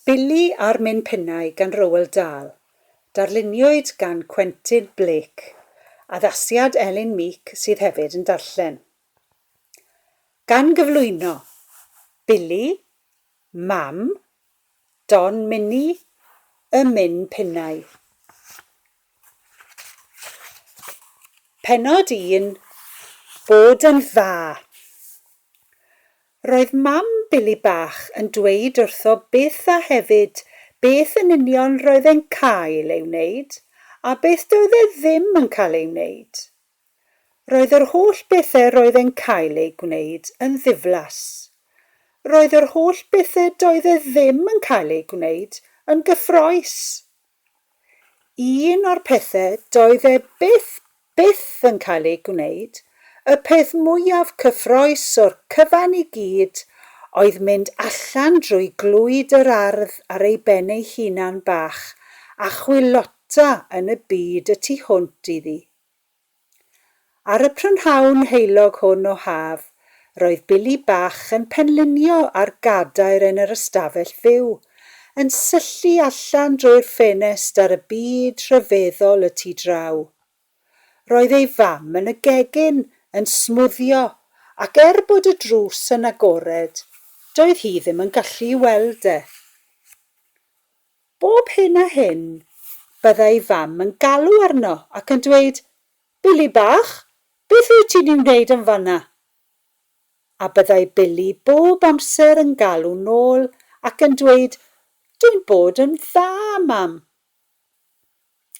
Bili a'r Minpinnau gan Roald Dahl. Darluniwyd gan Quentin Blake. Addasiad Elin Meek sydd hefyd yn darllen. Gan gyflwyno Bili, Mam, Don Mini, y Minpinnau. Pennod 1. Bod yn dda. Roedd mam Bili bach yn dweud wrtho beth a hefyd beth yn union roedd e'n cael ei wneud a beth doedd e ddim yn cael ei wneud. Roedd yr holl bethau roedd e'n cael ei gwneud yn ddiflas. Roedd yr holl bethau doedd e ddim yn cael ei gwneud yn gyffrous. Un o'r pethau doedd e byth yn cael ei gwneud, y peth mwyaf cyffrous o'r cyfan i gyd oedd mynd allan drwy glwyd yr ardd ar ei ben ei hunan bach a chwilota yn y byd y tu hwnt iddi. Ar y prynhawn heulog hwn o haf, roedd Bili bach yn penlinio ar gadair yn yr ystafell fyw, yn syllu allan drwy'r ffenest ar y byd rhyfeddol y tu draw. Roedd ei fam yn y gegin yn smwddio, ac bod y drws yn agored, doedd hi ddim yn gallu weld e. Bob hyn a hyn, byddai fam yn galw arno ac yn dweud, Bili bach, beth wyt ti'n i'w wneud yn fanna? A byddai Bili bob amser yn galw nôl ac yn dweud, dwi'n bod yn dda, mam.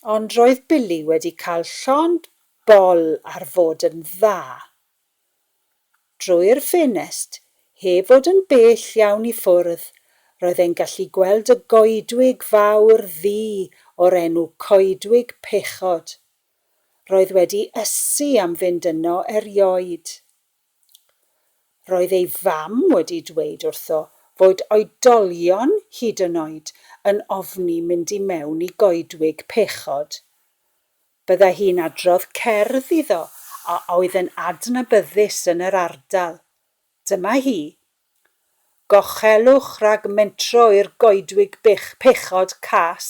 Ond roedd Bili wedi cael llond bol ar fod yn dda. Drwy'r ffenest, heb fod yn bell iawn i ffwrdd, roedd e'n gallu gweld y goedwig fawr ddu o'r enw coedwig Pennod. Roedd wedi ysu am fynd yno erioed. Roedd ei fam wedi dweud wrtho fod oedolion hyd yn oed yn ofni mynd i mewn i goedwig Pennod. Byddai hi'n adrodd cerdd iddo a oedd yn adnabyddus yn yr ardal. Dyma hi. Gochelwch rhag mentro i'r goedwig Pennod cas,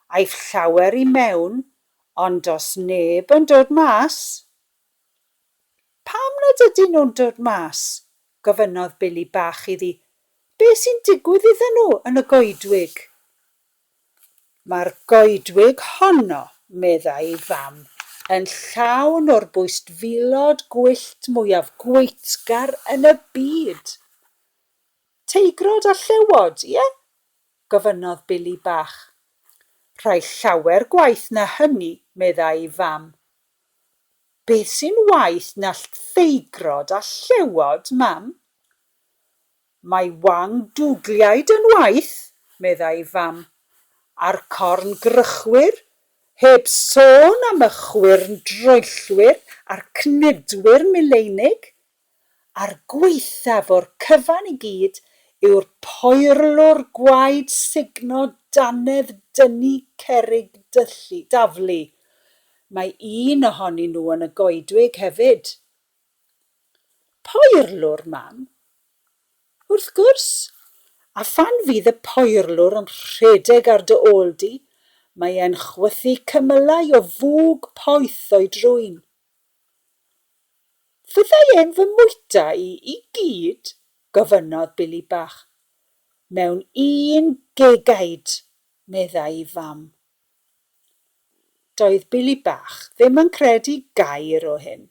aeth llawer i mewn, ond os neb yn dod mas. Pam nad ydyn nhw'n dod mas? Gofynnodd Bili bach iddi. Be sy'n digwydd iddyn nhw yn y goedwig? Mae'r goedwig honno, meddai ei fam, yn llawn o'r bwystfilod gwyllt mwyaf gweithgar yn y byd. Teigrod a llewod, ie? Gofynnodd Bili bach. Rhai llawer gwaith na hynny, meddai ei fam. Beth sy'n waith na theigrod a llewod, mam? Mae wang dwgliaid yn waith, meddai ei fam, a'r corn grychwyr, heb sôn am y chwyrn droellwyr a'r cnedwyr mileinig, a'r gweithaf o'r cyfan i gyd yw'r poerlwr gwaed sugno danedd dynnu cerig daflu. Mae un ohonyn nhw yn y goedwig hefyd. Poerlwr, mam? Wrth gwrs, a phan fydd y poerlwr yn rhedeg ar dy ôl di, mae e'n chwythu cymylau o fwg poeth o'i drwyn. Fyddai e'n fy mwyta i gyd, gofynnodd Bili bach. Mewn un gegaid, meddai ei fam. Doedd Bili bach ddim yn credu gair o hyn.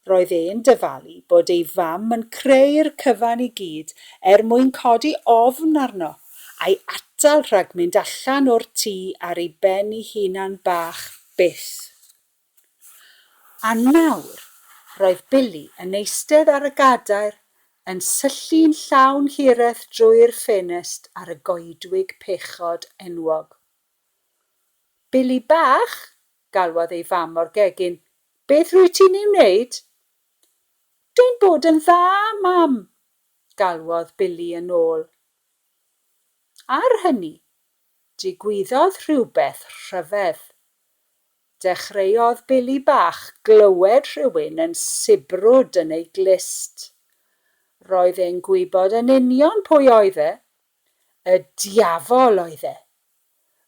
Roedd e'n dyfalu bod ei fam yn creu'r cyfan i gyd mwyn codi ofn arno a'i atal rhag mynd allan o'r tŷ ar ei ben ei hunan bach byth. A nawr, roedd Bili yn eistedd ar y gadair yn syllu'n llawn hireth drwy'r ffenest ar y goedwig Pennod enwog. Bili bach, galwodd ei fam o'r gegin, beth rwyt ti'n i'w wneud? Dwi'n bod yn dda, mam, galwodd Bili yn ôl. Ar hynny, digwyddodd rhywbeth rhyfedd. Dechreuodd Bili bach glywed rhywun yn sibrwd yn ei glist. Roedd e'n gwybod yn union pwy oedd e, Y diafol oedd e.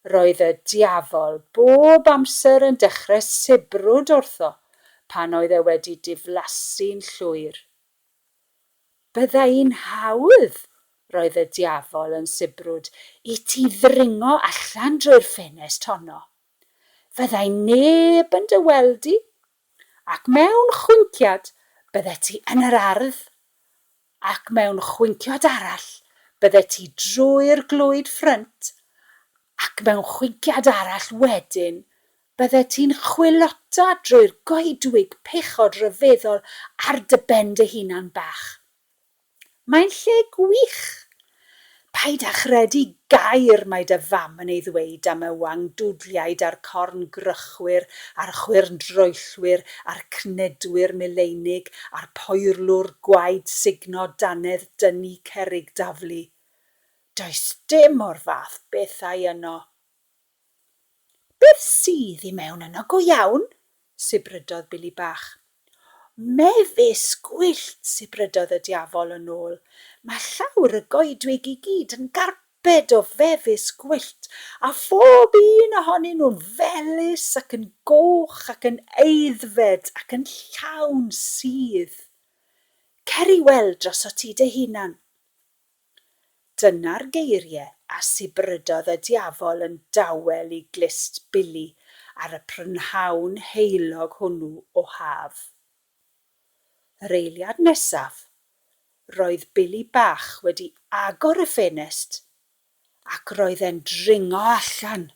Roedd y diafol bob amser yn dechrau sibrwd wrtho pan oedd e wedi diflasu'n llwyr. Byddai'n hawdd, roedd y diafol yn sibrwd, i ti ddringo allan drwy'r ffenest honno. Fyddai neb yn dy weld di, ac mewn chwynciad bydde ti yn yr ardd, ac mewn chwynciad arall bydde ti drwy'r glwyd ffrynt, ac mewn chwynciad arall wedyn bydde ti'n chwilota drwy'r goedwig pechod rhyfeddol ar dy ben dy hunan bach. Mae'n lle gwych. Paid â chredu gair mae dy fam yn ei ddweud am y wangdwdliaid a'r corn grychwyr, a'r chwyrndroellwyr, a'r cnedwyr mileinig, a'r poerlwr gwaed signo danedd dynnu cerig daflu. Does dim o'r fath bethau yno. Beth sydd i mewn yno go iawn? Sibrydodd Bili bach. Mefus gwyllt, sibrydodd y diafol yn ôl. Mae llawr y goedwig i gyd yn garbed o fefus gwyllt, a phob un ohonyn nhw'n felys ac yn goch ac yn eiddfed ac yn llawn sydd. Cer i weld dros o ti dy hunan. Dyna'r geiriau a sibrydodd y diafol yn dawel i glist Bili ar y prynhawn heulog hwnnw o haf. Yr eiliad nesaf, roedd Bili bach wedi agor y ffenest ac roedd e'n dringo allan